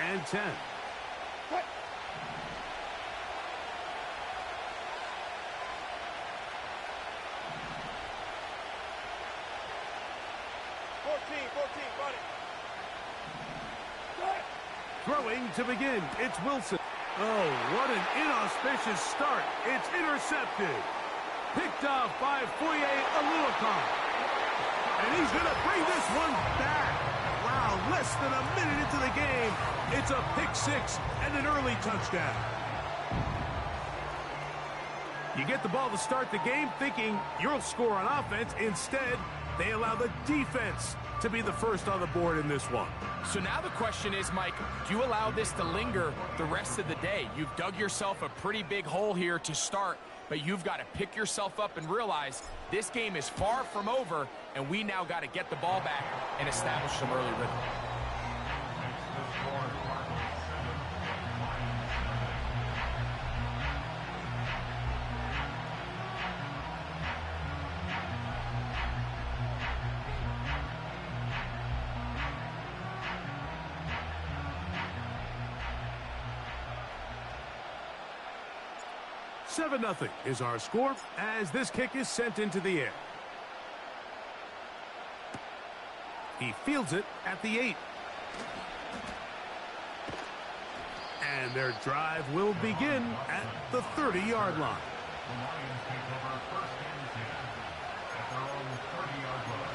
and 10. Throwing to begin, it's Wilson. Oh, what an inauspicious start. It's intercepted. Picked off by Foye Oluokun. And he's going to bring this one back. Wow, less than a minute into the game. It's a pick six and an early touchdown. You get the ball to start the game thinking you'll score on offense. Instead, they allow the defense to be the first on the board in this one. So now the question is, Mike, do you allow this to linger the rest of the day? You've dug yourself a pretty big hole here to start, but you've got to pick yourself up and realize this game is far from over, and we now got to get the ball back and establish some early rhythm. Seven 0 is our score as this kick is sent into the air. He fields it at the 8. And their drive will begin at the 30-yard line. The Lions take over first and 10 at their own 30-yard line.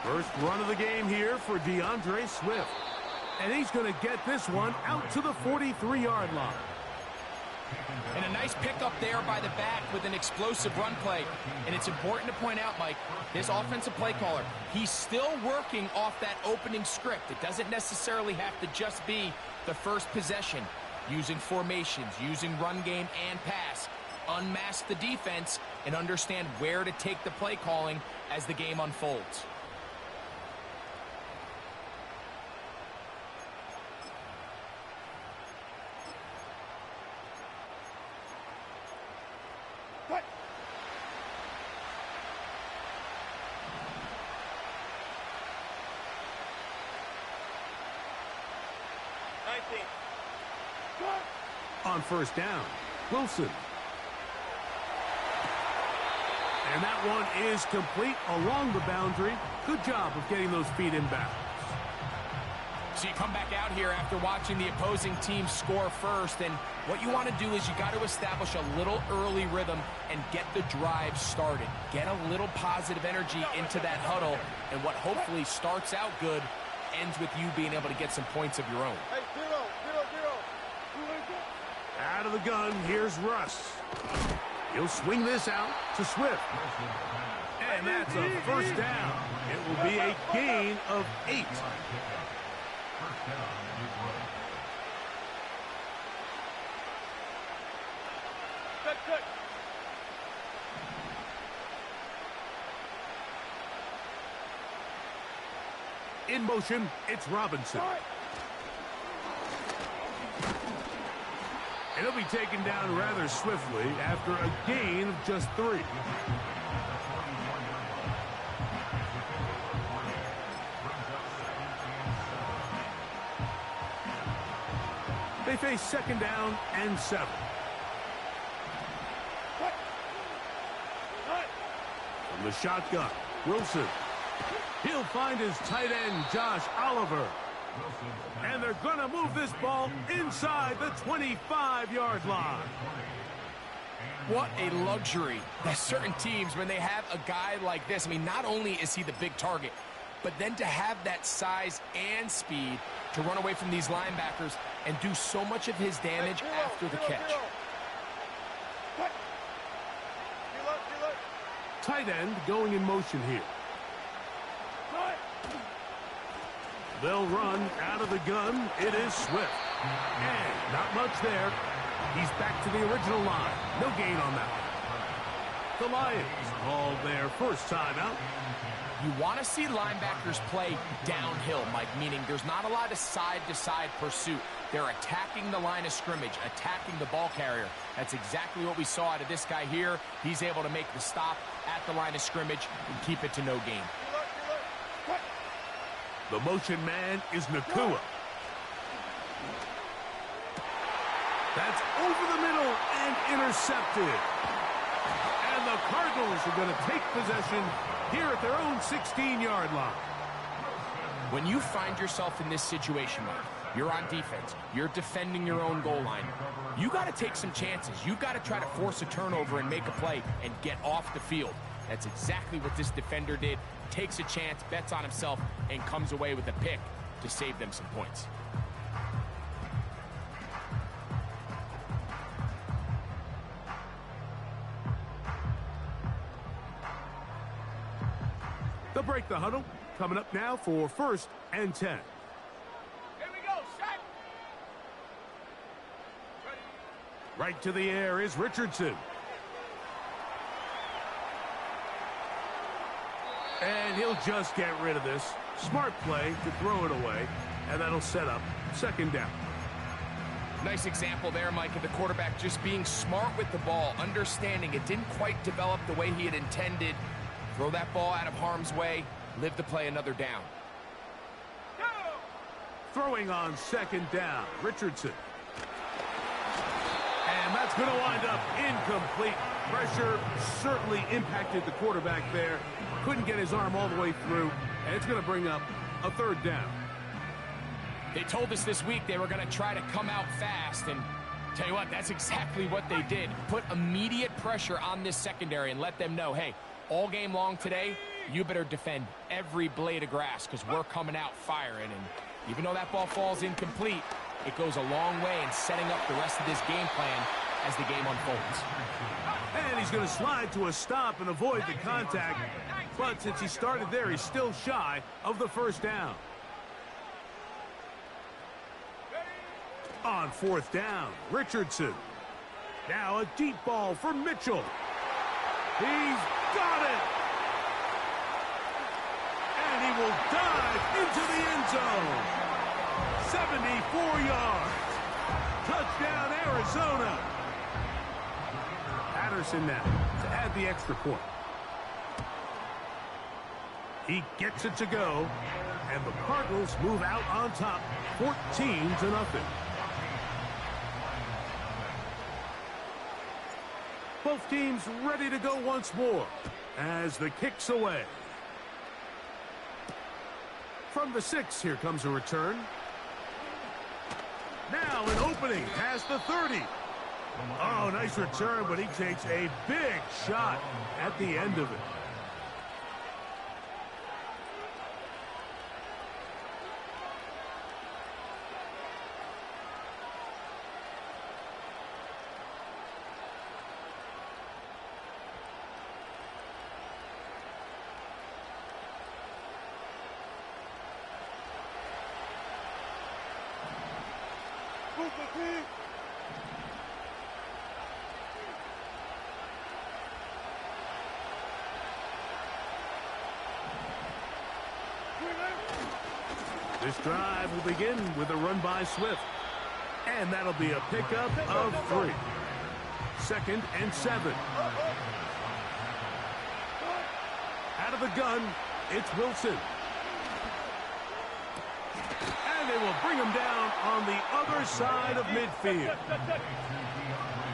First run of the game here for DeAndre Swift. And he's going to get this one out to the 43-yard line. And a nice pickup there by the back with an explosive run play. And it's important to point out, Mike, this offensive play caller, he's still working off that opening script. It doesn't necessarily have to just be the first possession. Using formations, using run game and pass. Unmask the defense and understand where to take the play calling as the game unfolds. On first down, Wilson. And that one is complete along the boundary. Good job of getting those feet in bounds. So you come back out here after watching the opposing team score first, and what you want to do is you got to establish a little early rhythm and get the drive started. Get a little positive energy into that huddle, and what hopefully starts out good ends with you being able to get some points of your own. Out of the gun, here's Russ. He'll swing this out to Swift. And that's a first down. It will be a gain of 8. In motion, it's Robinson. And he'll be taken down rather swiftly after a gain of just 3. They face second down and 7. From the shotgun, Wilson. He'll find his tight end, Josh Oliver. And they're going to move this ball inside the 25-yard line. What a luxury that certain teams, when they have a guy like this, I mean, not only is he the big target, but then to have that size and speed to run away from these linebackers and do so much of his damage after the catch. Tight end going in motion here. They'll run out of the gun. It is Swift. And not much there. He's back to the original line. No gain on that one. the Lions called their first timeout. You want to see linebackers play downhill, Mike, meaning there's not a lot of side-to-side pursuit. They're attacking the line of scrimmage, attacking the ball carrier. That's exactly what we saw out of this guy here. He's able to make the stop at the line of scrimmage and keep it to no gain. The motion man is Nacua. That's over the middle and intercepted. And the Cardinals are going to take possession here at their own 16-yard line. When you find yourself in this situation, Mike, you're on defense, you're defending your own goal line, you got to take some chances. You got to try to force a turnover and make a play and get off the field. That's exactly what this defender did. Takes a chance, bets on himself, and comes away with a pick to save them some points. They'll break the huddle. Coming up now for 1st and 10. Here we go, set. Right to the air is Richardson. And he'll just get rid of this. Smart play to throw it away, and that'll set up 2nd down. Nice example there, Mike, of the quarterback just being smart with the ball, understanding it didn't quite develop the way he had intended. Throw that ball out of harm's way, live to play another down. Go. Throwing on 2nd down, Richardson. And that's going to wind up incomplete. Pressure certainly impacted the quarterback there. Couldn't get his arm all the way through, and it's going to bring up a 3rd down. They told us this week they were going to try to come out fast, and tell you what, that's exactly what they did. Put immediate pressure on this secondary and let them know, hey, all game long today, you better defend every blade of grass because we're coming out firing. And even though that ball falls incomplete, it goes a long way in setting up the rest of this game plan as the game unfolds. And he's going to slide to a stop and avoid the contact. But since he started there, he's still shy of the 1st down. On 4th down, Richardson. Now a deep ball for Mitchell. He's got it! And he will dive into the end zone. 74 yards. Touchdown, Arizona. Patterson now to add the extra point. He gets it to go, and the Cardinals move out on top, 14-0. Both teams ready to go once more as the kick's away. From the 6, here comes a return. Now an opening past the 30. Oh, nice return, but he takes a big shot at the end of it. This drive will begin with a run by Swift. And that'll be a pickup of 3. 2nd and 7. Out of the gun, it's Wilson. And they will bring him down on the other side of midfield.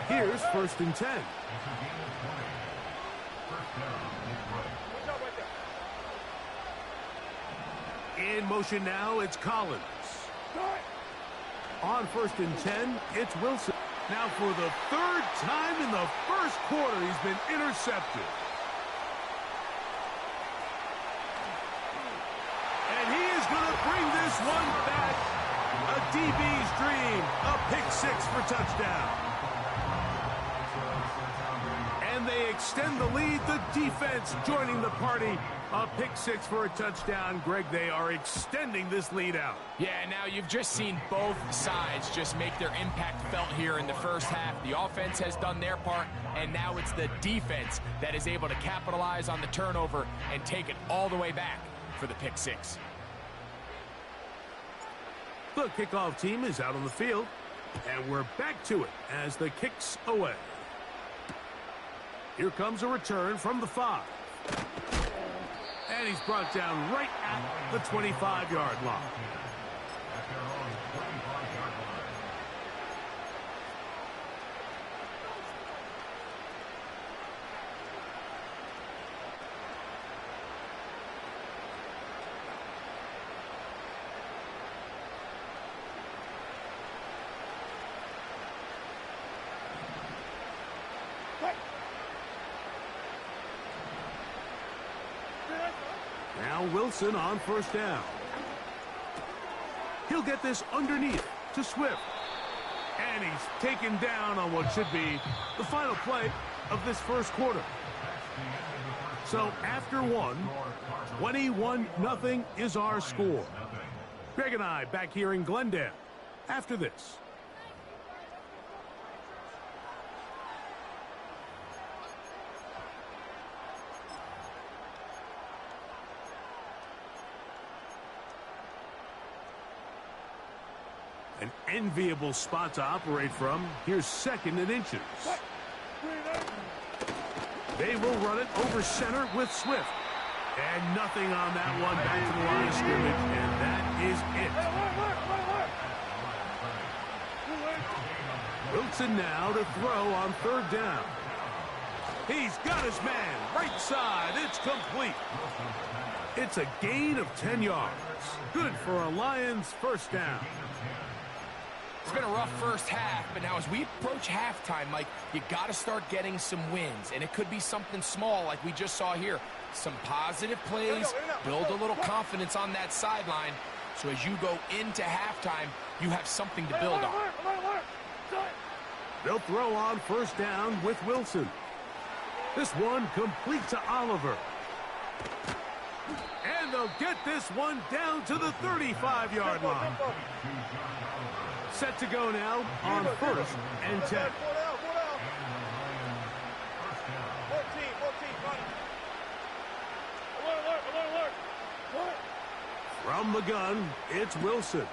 Here's 1st and 10. In motion now, it's Collins. On 1st and 10, it's Wilson. Now for the 3rd time in the 1st quarter, he's been intercepted. And he is going to bring this one back. A DB's dream. A pick 6 for touchdown. And they extend the lead. The defense joining the party. A pick six for a touchdown. Greg, they are extending this lead out. Yeah, now you've just seen both sides just make their impact felt here in the first half. The offense has done their part, and now it's the defense that is able to capitalize on the turnover and take it all the way back for the pick six. The kickoff team is out on the field, and we're back to it as the kick's away. Here comes a return from the 5. And he's brought down right at the 25-yard line. At their own 25-yard line. Now Wilson on first down. He'll get this underneath to Swift. And he's taken down on what should be the final play of this first quarter. So after one, 21-0 is our score. Greg and I back here in Glendale after this. An enviable spot to operate from. Here's 2nd and inches. They will run it over center with Swift. And nothing on that one. Back to the line of scrimmage, and that is it. Wilson now to throw on 3rd down. He's got his man. Right side. It's complete. It's a gain of 10 yards. Good for a Lions first down. It's been a rough first half, but now as we approach halftime, Mike, you got to start getting some wins, and it could be something small like we just saw here. Some positive plays, build a little confidence on that sideline, so as you go into halftime, you have something to build on. They'll throw on first down with Wilson. This one complete to Oliver. And they'll get this one down to the 35-yard line. Set to go now on 1st and 10. From the gun, it's Wilson.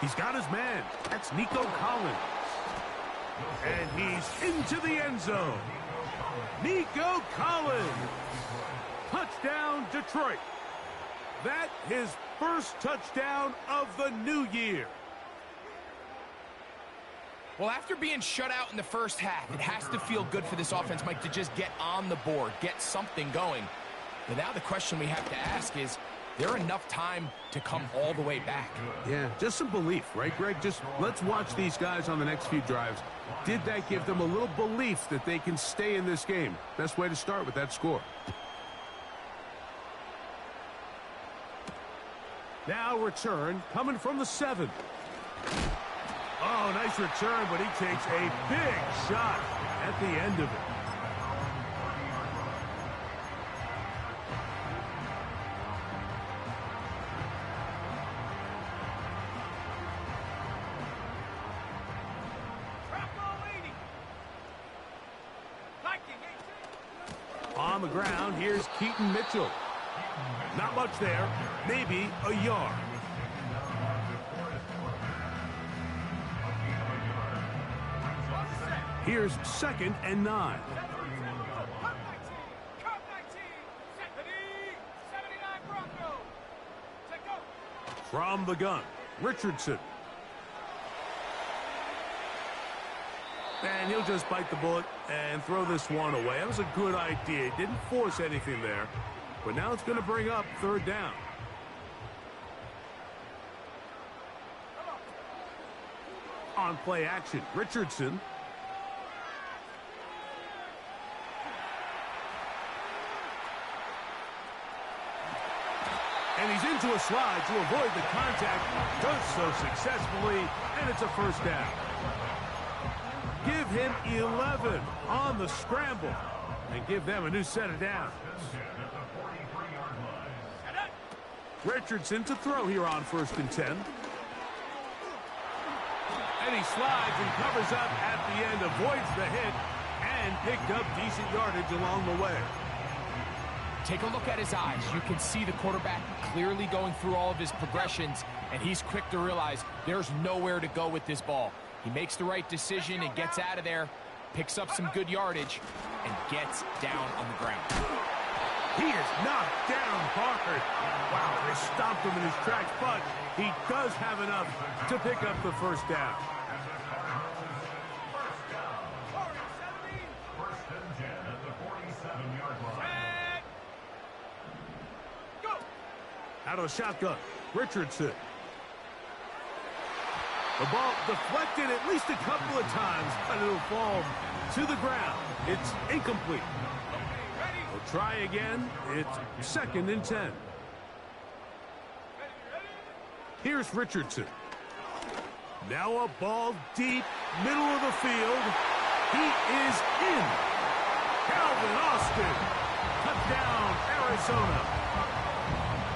He's got his man. That's Nico Collins. And he's into the end zone. Nico Collins. Touchdown, Detroit. That his first touchdown of the new year. Well, after being shut out in the first half, it has to feel good for this offense, Mike, to just get on the board, get something going. But now the question we have to ask is there enough time to come all the way back? Yeah, just some belief, right, Greg? Just let's watch these guys on the next few drives. Did that give them a little belief that they can stay in this game? Best way to start with that score. Now return coming from the 7. Oh, nice return, but he takes a big shot at the end of it. On the ground, here's Keaton Mitchell. Not much there, maybe a yard. Here's 2nd and 9. From the gun, Richardson. And he'll just bite the bullet and throw this one away. That was a good idea. He didn't force anything there. But now it's going to bring up 3rd down. On play action, Richardson. And he's into a slide to avoid the contact. Does so successfully, and it's a first down. give him 11 on the scramble and give them a new set of downs. Richardson to throw here on 1st and 10. And he slides and covers up at the end, avoids the hit, and picked up decent yardage along the way. Take a look at his eyes. You can see the quarterback clearly going through all of his progressions, and he's quick to realize there's nowhere to go with this ball. He makes the right decision and gets out of there, picks up some good yardage, and gets down on the ground. He is knocked down hard. Wow, they stopped him in his tracks, but he does have enough to pick up the 1st down. Out of the shotgun, Richardson. The ball deflected at least a couple of times, but it'll fall to the ground. It's incomplete. We'll try again. It's 2nd and 10. Here's Richardson. Now a ball deep, middle of the field. He is in. Calvin Austin. Touchdown, Arizona.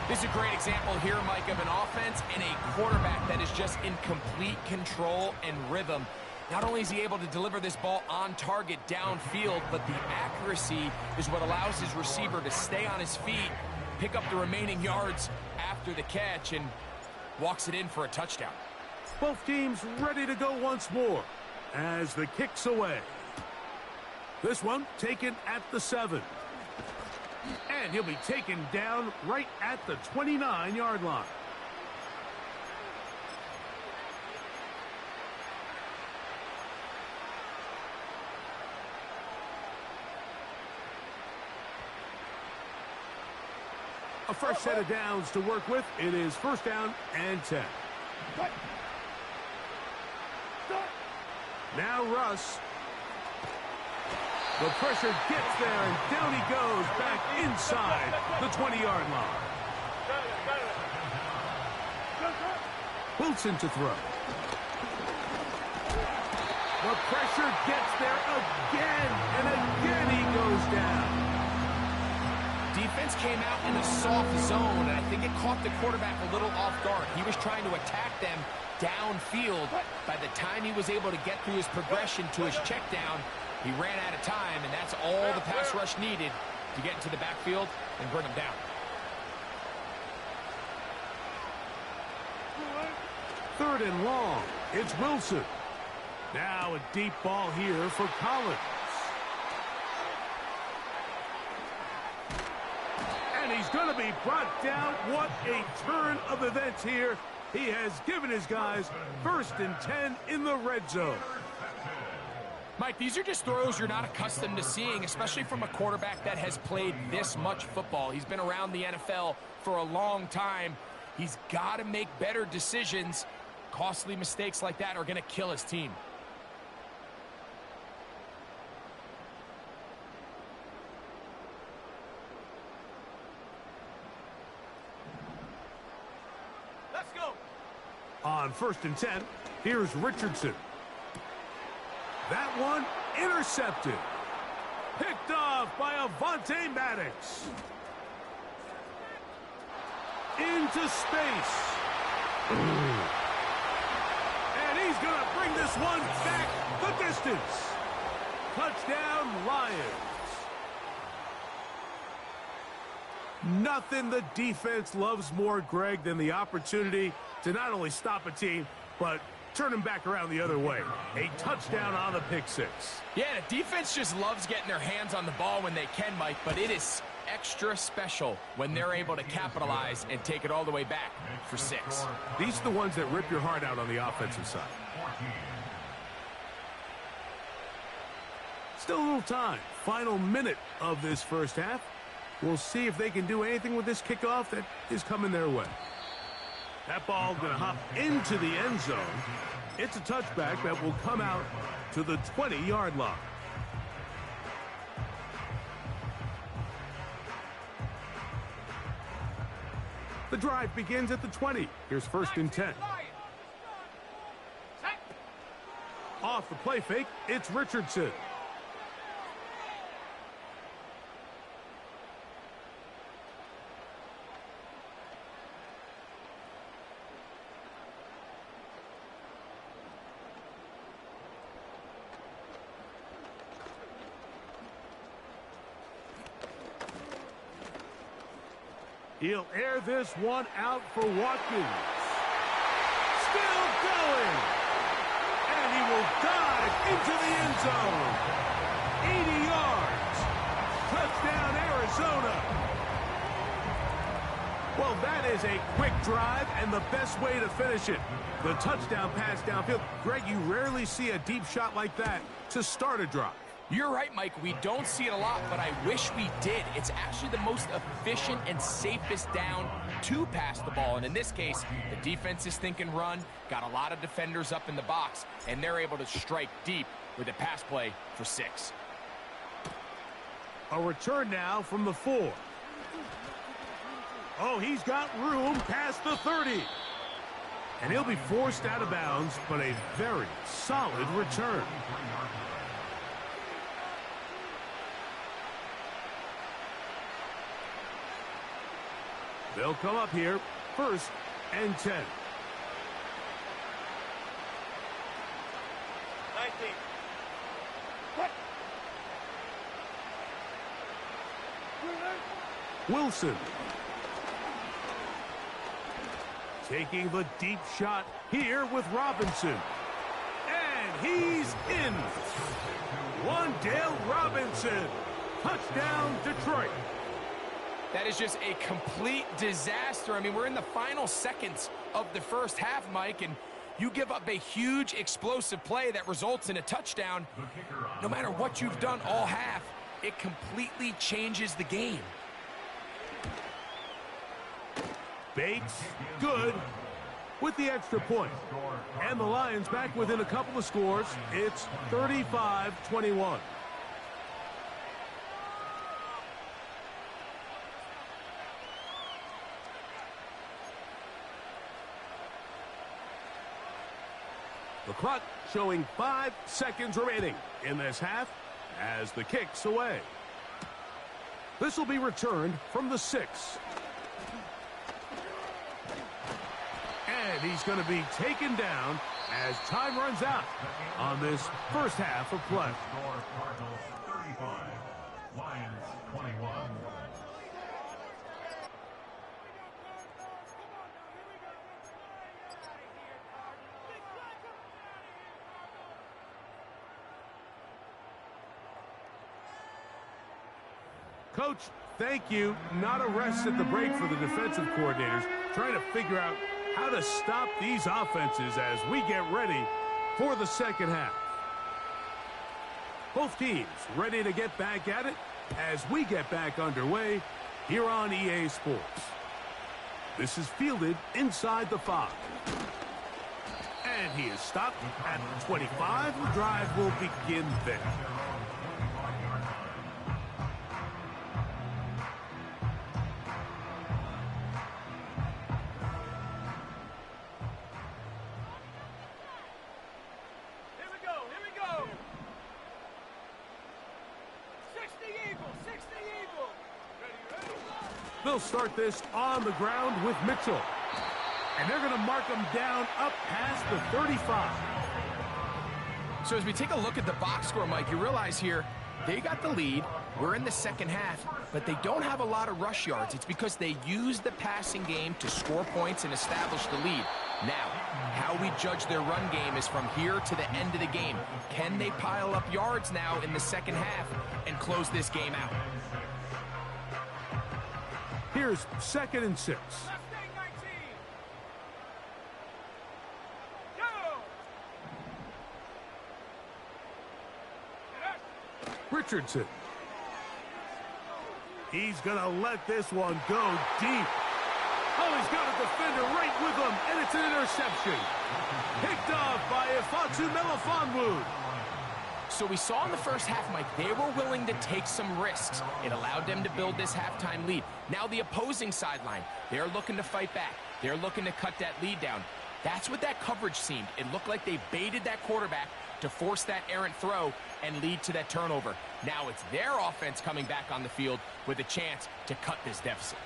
This is a great example here, Mike, of an offense and a quarterback that is just in complete control and rhythm. Not only is he able to deliver this ball on target downfield, but the accuracy is what allows his receiver to stay on his feet, pick up the remaining yards after the catch, and walks it in for a touchdown. Both teams ready to go once more as the kick's away. This one taken at the 7. And he'll be taken down right at the 29-yard line. A fresh set of downs to work with. It is 1st down and 10. Now Russ. The pressure gets there, and down he goes back inside the 20-yard line. Wilson to throw. The pressure gets there again, and again he goes down. Defense came out in a soft zone, and I think it caught the quarterback a little off guard. He was trying to attack them downfield. By the time he was able to get through his progression to his check down, he ran out of time, and that's all the pass rush needed to get into the backfield and bring him down. Third and long. It's Wilson. Now a deep ball here for Collins. And he's going to be brought down. What a turn of events here. He has given his guys 1st and 10 in the red zone. Mike, these are just throws you're not accustomed to seeing, especially from a quarterback that has played this much football. He's been around the NFL for a long time. He's got to make better decisions. Costly mistakes like that are going to kill his team. Let's go. On 1st and 10, here's Richardson. That one intercepted. Picked off by Avonte Maddox. Into space. And he's going to bring this one back the distance. Touchdown, Lions. Nothing the defense loves more, Greg, than the opportunity to not only stop a team, but turn him back around the other way. A touchdown on the pick 6. Yeah, the defense just loves getting their hands on the ball when they can, Mike, but it is extra special when they're able to capitalize and take it all the way back for 6. These are the ones that rip your heart out on the offensive side. Still a little time. Final minute of this first half. We'll see if they can do anything with this kickoff that is coming their way. That ball going to hop into the end zone. It's a touchback that will come out to the 20-yard line. The drive begins at the 20. Here's 1st and 10. Off the play fake, it's Richardson. He'll air this one out for Watkins. Still going. And he will dive into the end zone. 80 yards. Touchdown, Arizona. Well, that is a quick drive and the best way to finish it. The touchdown pass downfield. Greg, you rarely see a deep shot like that to start a drive. You're right, Mike. We don't see it a lot, but I wish we did. It's actually the most efficient and safest down to pass the ball. And in this case, the defense is thinking run, got a lot of defenders up in the box, and they're able to strike deep with a pass play for 6. A return now from the 4. Oh, he's got room past the 30. And he'll be forced out of bounds, but a very solid return. They'll come up here, 1st and 10. 19. Wilson. Taking the deep shot here with Robinson. And he's in. Wan'Dale Robinson. Touchdown, Detroit. That is just a complete disaster. I mean, we're in the final seconds of the first half, Mike, and you give up a huge explosive play that results in a touchdown. No matter what you've done all half, it completely changes the game. Bates, good, with the extra point. And the Lions back within a couple of scores. It's 35-21. The clock showing 5 seconds remaining in this half as the kick's away. This will be returned from the 6. And he's going to be taken down as time runs out on this first half of play. Cardinals 35, Lions 21. Coach, thank you. Not a rest at the break for the defensive coordinators, trying to figure out how to stop these offenses as we get ready for the second half. Both teams ready to get back at it as we get back underway here on EA Sports. This is fielded inside the 5. And he is stopped at the 25. The drive will begin there. They'll start this on the ground with Mitchell. And they're going to mark him down up past the 35. So as we take a look at the box score, Mike, you realize here they got the lead. We're in the second half, but they don't have a lot of rush yards. It's because they use the passing game to score points and establish the lead. Now, how we judge their run game is from here to the end of the game. Can they pile up yards now in the second half and close this game out? Here's 2nd and 6. Richardson. He's going to let this one go deep. Oh, he's got a defender right with him, and it's an interception. Picked off by Ifeatu Melifonwu. So we saw in the first half, Mike, they were willing to take some risks. It allowed them to build this halftime lead. Now the opposing sideline, they're looking to fight back. They're looking to cut that lead down. That's what that coverage seemed. It looked like they baited that quarterback, to force that errant throw and lead to that turnover. Now it's their offense coming back on the field with a chance to cut this deficit.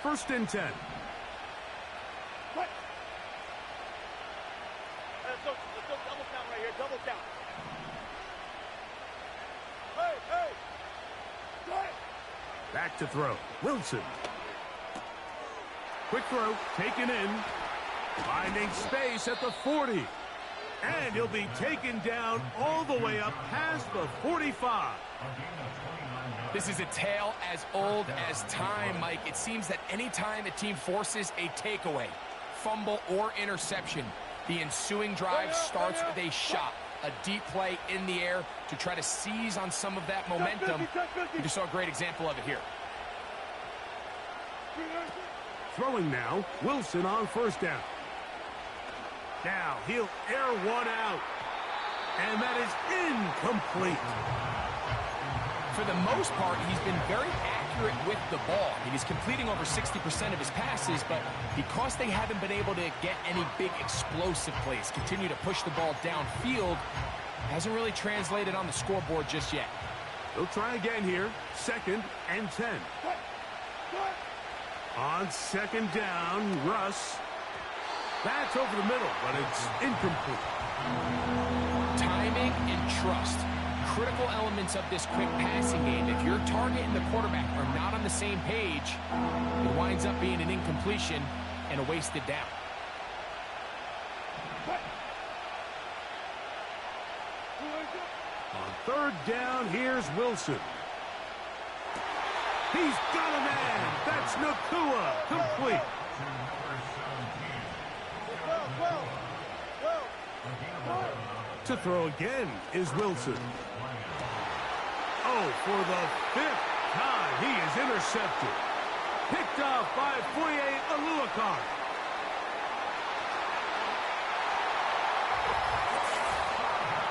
1st and 10. What? Let's go double count right here, double count. Hey! What? Back to throw. Wilson. Quick throw, taken in. Finding space at the 40. And he'll be taken down all the way up past the 45. This is a tale as old as time, Mike. It seems that any time a team forces a takeaway, fumble, or interception, the ensuing drive starts with a shot, a deep play in the air to try to seize on some of that momentum. You just saw a great example of it here. Throwing now, Wilson on 1st down. Now he'll air one out. And that is incomplete. For the most part, he's been very accurate with the ball. I mean, he's completing over 60% of his passes, but because they haven't been able to get any big explosive plays, continue to push the ball downfield, hasn't really translated on the scoreboard just yet. They'll try again here. 2nd and 10. On 2nd down, Russ. That's over the middle, but it's incomplete. Timing and trust. Critical elements of this quick passing game. If your target and the quarterback are not on the same page, it winds up being an incompletion and a wasted down. On 3rd down, here's Wilson. He's got a man. That's Nacua. Complete. To throw again is Wilson. Oh, for the 5th time, he is intercepted. Picked off by Foye Oluokun.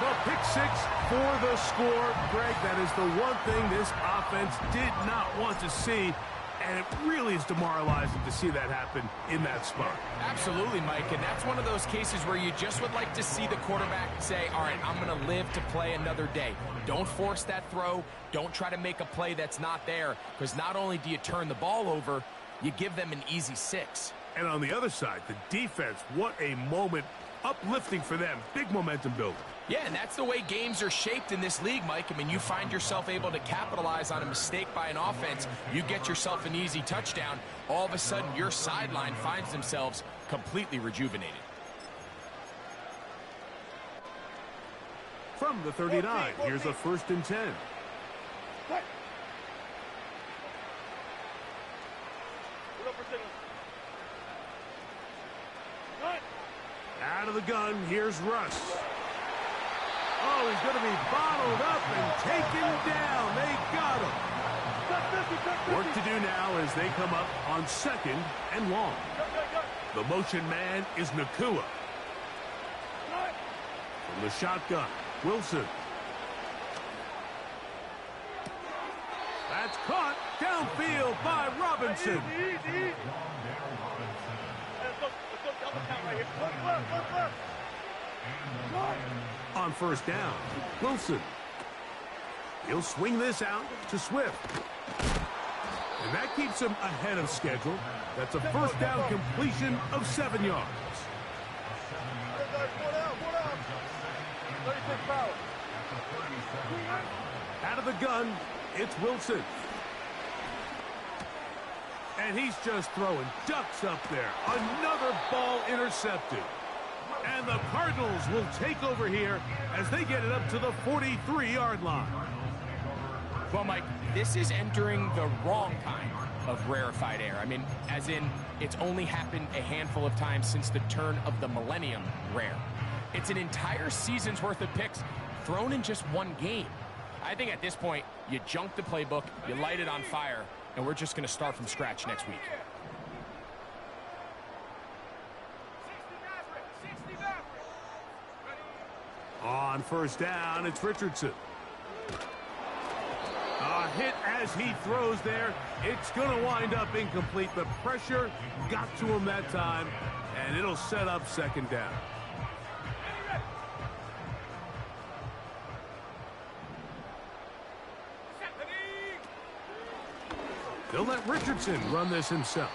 The pick 6 for the score. Greg, that is the one thing this offense did not want to see, and it really is demoralizing to see that happen in that spot. Absolutely, Mike, and that's one of those cases where you just would like to see the quarterback say, all right, I'm going to live to play another day. Don't force that throw. Don't try to make a play that's not there, because not only do you turn the ball over, you give them an easy 6. And on the other side, the defense, what a moment. Uplifting for them. Big momentum builder. Yeah, and that's the way games are shaped in this league, Mike. I mean, you find yourself able to capitalize on a mistake by an offense. You get yourself an easy touchdown. All of a sudden, your sideline finds themselves completely rejuvenated. From the 39, here's a 1st and 10. Out of the gun, here's Russ. Oh, he's going to be bottled up and taken down. They got him. Work to do now as they come up on 2nd and long. The motion man is Nacua. From the shotgun, Wilson. That's caught downfield by Robinson. On 1st down, Wilson. He'll swing this out to Swift. And that keeps him ahead of schedule. That's a 1st down completion of 7 yards. Out of the gun, it's Wilson. And he's just throwing ducks up there. Another ball intercepted. And the Cardinals will take over here as they get it up to the 43-yard line. Well, Mike, this is entering the wrong kind of rarefied air. I mean, as in, it's only happened a handful of times since the turn of the millennium rare. It's an entire season's worth of picks thrown in just one game. I think at this point, you junk the playbook, you light it on fire, and we're just going to start from scratch next week. On 1st down, it's Richardson. A hit as he throws there. It's going to wind up incomplete. The pressure got to him that time, and it'll set up 2nd down. They'll let Richardson run this himself.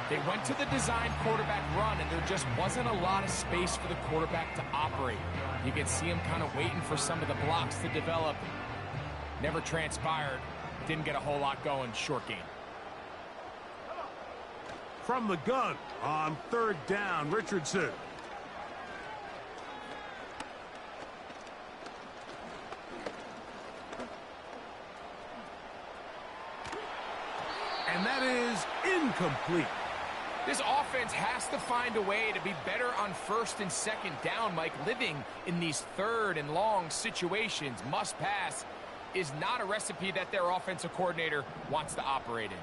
They went to the design quarterback run, and there just wasn't a lot of space for the quarterback to operate. You could see him kind of waiting for some of the blocks to develop. Never transpired. Didn't get a whole lot going. Short game. From the gun on 3rd down, Richardson. And that is incomplete. This offense has to find a way to be better on 1st and 2nd down, Mike. Living in these 3rd and long situations, must pass, is not a recipe that their offensive coordinator wants to operate in.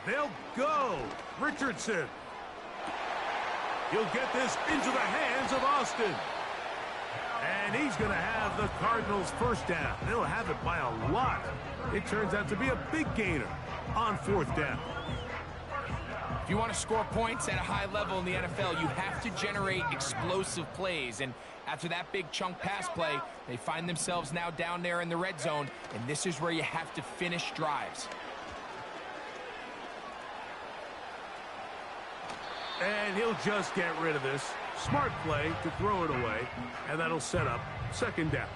They'll go. Richardson. He'll get this into the hands of Austin. And he's going to have the Cardinals' 1st down. They'll have it by a lot. It turns out to be a big gainer on 4th down. If you want to score points at a high level in the NFL, you have to generate explosive plays. And after that big chunk pass play, they find themselves now down there in the red zone. And this is where you have to finish drives. And he'll just get rid of this. Smart play to throw it away. And that'll set up 2nd down.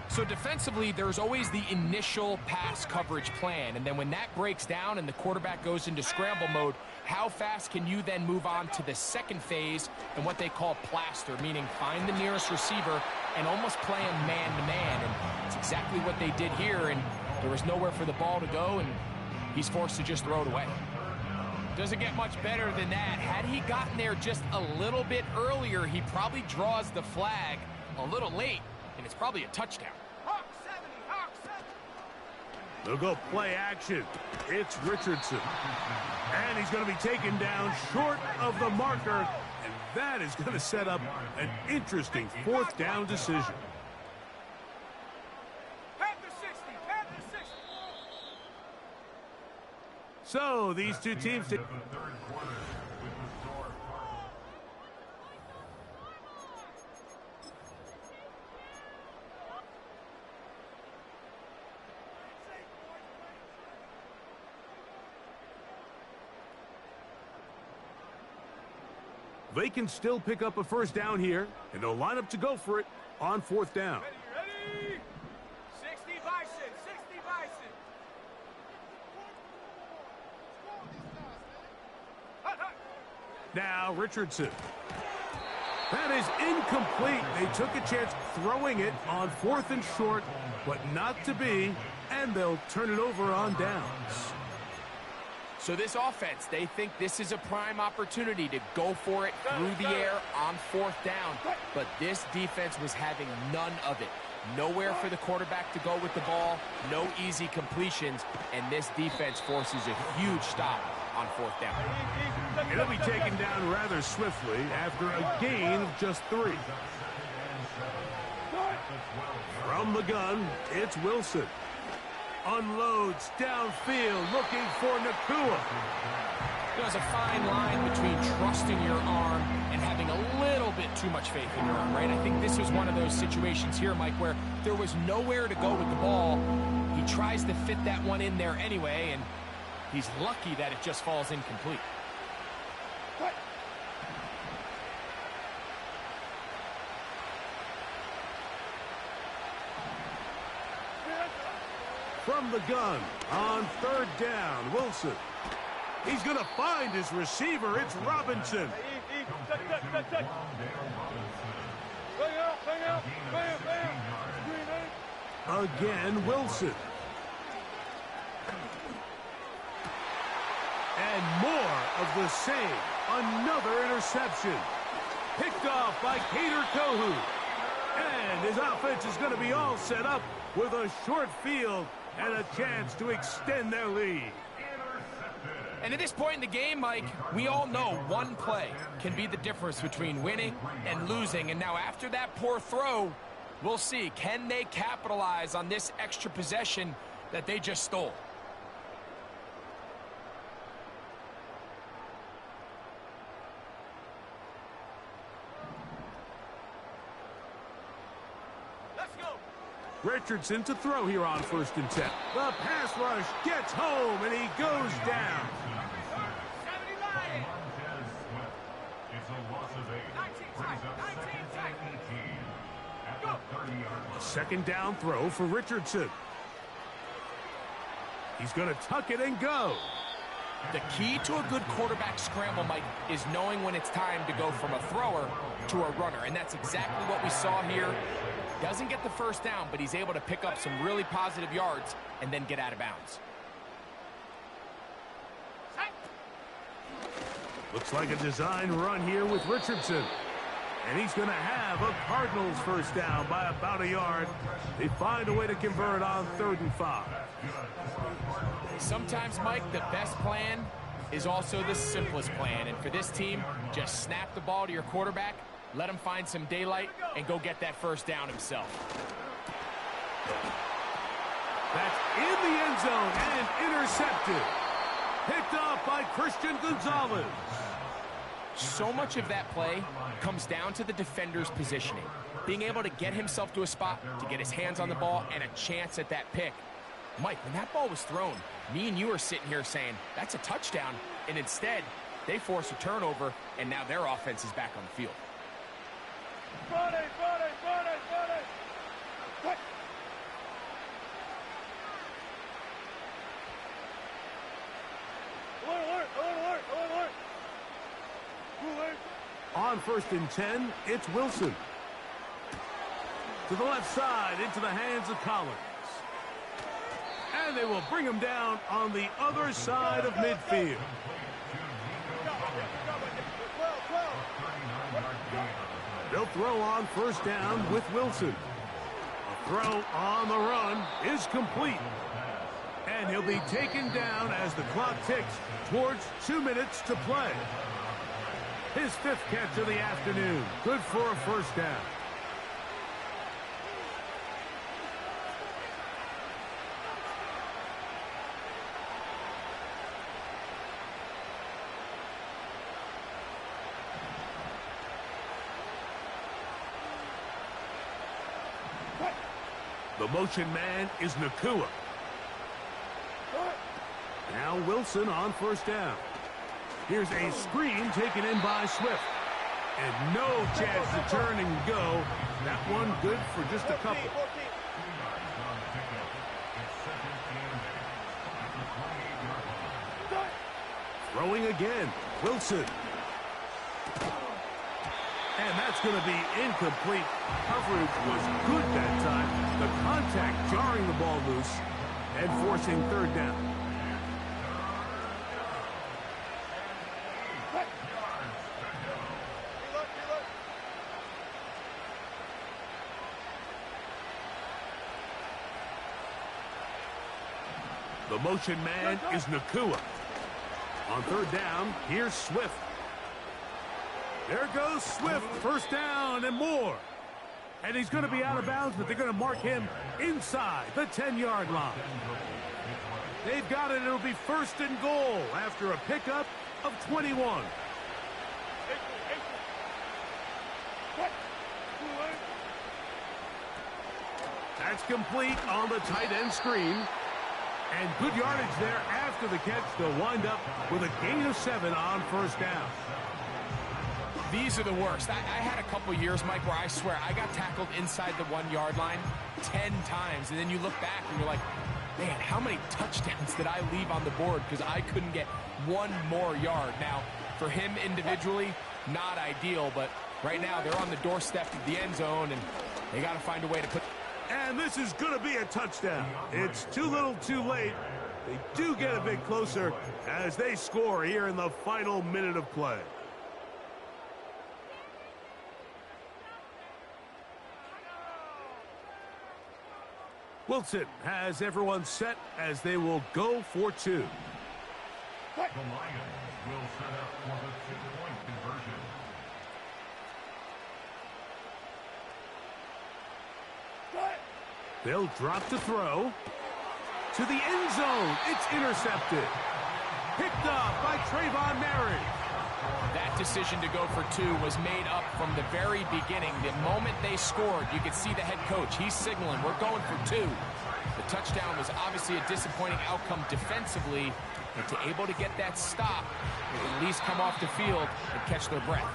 So defensively, there's always the initial pass coverage plan. And then when that breaks down and the quarterback goes into scramble mode, how fast can you then move on to the 2nd phase and what they call plaster, meaning find the nearest receiver and almost play him man-to-man. And it's exactly what they did here. And there was nowhere for the ball to go, and he's forced to just throw it away. Doesn't get much better than that. Had he gotten there just a little bit earlier, he probably draws the flag a little late, and it's probably a touchdown. Hawk 70, Hawk 70. They'll go play action. It's Richardson. And he's going to be taken down short of the marker, and that is going to set up an interesting 4th down decision. Panther 60, Panther 60. So these two teams... The 3rd quarter with the score. They can still pick up a 1st down here, and they'll line up to go for it on 4th down. Ready? 60 Bison, 60 Bison. Hut, hut. Now Richardson. That is incomplete. They took a chance throwing it on 4th and short, but not to be, and they'll turn it over on downs. So this offense, they think this is a prime opportunity to go for it through the air on 4th down. But this defense was having none of it. Nowhere for the quarterback to go with the ball, no easy completions, and this defense forces a huge stop on 4th down. It'll be taken down rather swiftly after a gain of just 3. From the gun, it's Wilson. Unloads downfield, looking for Nacua. There's a fine line between trusting your arm and having a little bit too much faith in your arm, right? I think this was one of those situations here, Mike, where there was nowhere to go with the ball. He tries to fit that one in there anyway, and he's lucky that it just falls incomplete. From the gun on 3rd down, Wilson. He's going to find his receiver. It's Robinson. Again, Wilson. And more of the same. Another interception. Picked off by Kader Kohou. And his offense is going to be all set up with a short field and a chance to extend their lead. And at this point in the game, Mike, we all know one play can be the difference between winning and losing. And now after that poor throw, we'll see. Can they capitalize on this extra possession that they just stole. Let's go. Richardson to throw here on 1st and 10. The pass rush gets home, and he goes down. 70 Lions. Montez Sweat. It's a loss of 8. 19 Brings tight, up 19 second tight. and 18 at the 30-yard line. Second down throw for Richardson. He's going to tuck it and go. The key to a good quarterback scramble, Mike, is knowing when it's time to go from a thrower to a runner, and that's exactly what we saw here. Doesn't get the first down, but he's able to pick up some really positive yards and then get out of bounds. Looks like a design run here with Richardson. And he's going to have a Cardinals first down by about a yard. They find a way to convert on 3rd and 5. Sometimes, Mike, the best plan is also the simplest plan. And for this team, just snap the ball to your quarterback, let him find some daylight, and go get that first down himself. That's in the end zone and intercepted. Picked off by Christian Gonzalez. So much of that play comes down to the defender's positioning. Being able to get himself to a spot, to get his hands on the ball, and a chance at that pick. Mike, when that ball was thrown, me and you are sitting here saying, that's a touchdown. And instead, they force a turnover, and now their offense is back on the field. Buddy. What? Alert. On 1st and 10, it's Wilson. To the left side, into the hands of Collins. And they will bring him down on the other side of midfield. They'll throw on 1st down with Wilson. A throw on the run is complete. And he'll be taken down as the clock ticks towards 2 minutes to play. His 5th catch of the afternoon. Good for a first down. The motion man is Nakua. Now Wilson on 1st down. Here's a screen taken in by Swift. And no chance to turn and go. That one good for just a couple. Throwing again. Wilson. And that's going to be incomplete. Coverage was good that time. The contact jarring the ball loose and forcing 3rd down. The motion man is Nakua. On 3rd down, here's Swift. There goes Swift, 1st down and more. And he's going to be out of bounds, but they're going to mark him inside the 10-yard line. They've got it. It'll be 1st and goal after a pickup of 21. That's complete on the tight end screen. And good yardage there after the catch. They'll wind up with a gain of 7 on 1st down. These are the worst. I had a couple years, Mike, where I swear I got tackled inside the 1-yard line 10 times. And then you look back and you're like, man, how many touchdowns did I leave on the board because I couldn't get one more yard? Now, for him individually, not ideal, but right now they're on the doorstep of the end zone, and they got to find a way to put... And this is going to be a touchdown. It's too little too late. They do get a bit closer as they score here in the final minute of play. Wilson has everyone set as they will go for 2. The Lions will set up for the 2-point conversion. They'll drop to throw. to the end zone. It's intercepted. Picked up by Trayvon Merritt. That decision to go for 2 was made up from the very beginning. The moment they scored, you could see the head coach. He's signaling, we're going for 2. The touchdown was obviously a disappointing outcome defensively, but to able to get that stop, they at least come off the field and catch their breath.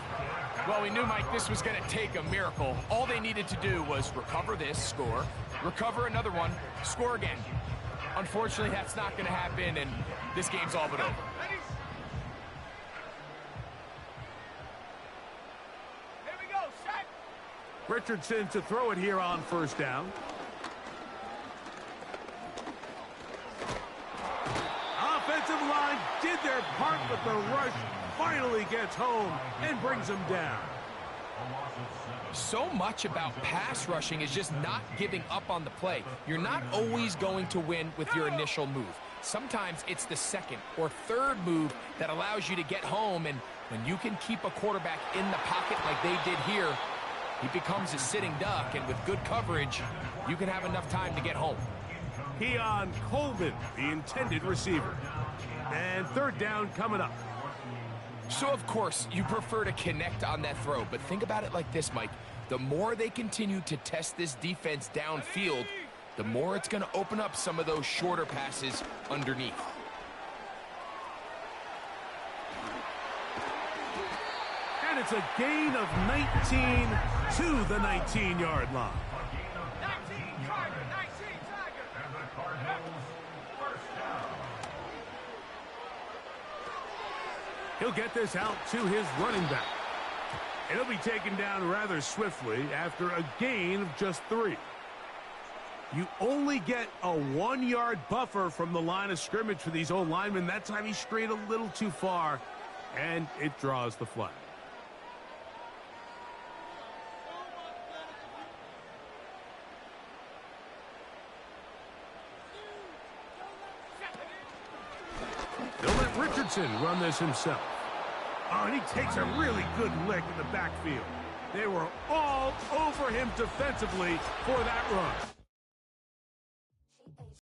Well, we knew, Mike, this was going to take a miracle. All they needed to do was recover this, score, recover another one, score again. Unfortunately, that's not going to happen, and this game's all but over. Here we go, set. Richardson to throw it here on first down. Offensive line did their part, but the rush finally gets home and brings them down. So much about pass rushing is just not giving up on the play. You're not always going to win with your initial move. Sometimes it's the second or third move that allows you to get home, and when you can keep a quarterback in the pocket like they did here, he becomes a sitting duck, and with good coverage, you can have enough time to get home. Keon Coleman, the intended receiver. And third down coming up. So, of course, you prefer to connect on that throw, but think about it like this, Mike. The more they continue to test this defense downfield, the more it's going to open up some of those shorter passes underneath. And it's a gain of 19 to the 19-yard line. 19, Tiger, 19, Tiger. And the Cardinals first down. He'll get this out to his running back. And he'll be taken down rather swiftly after a gain of just 3. You only get a 1-yard buffer from the line of scrimmage for these old linemen. That time he strayed a little too far, and it draws the flag. They'll let Richardson run this himself. Oh, and he takes a really good lick in the backfield. They were all over him defensively for that run.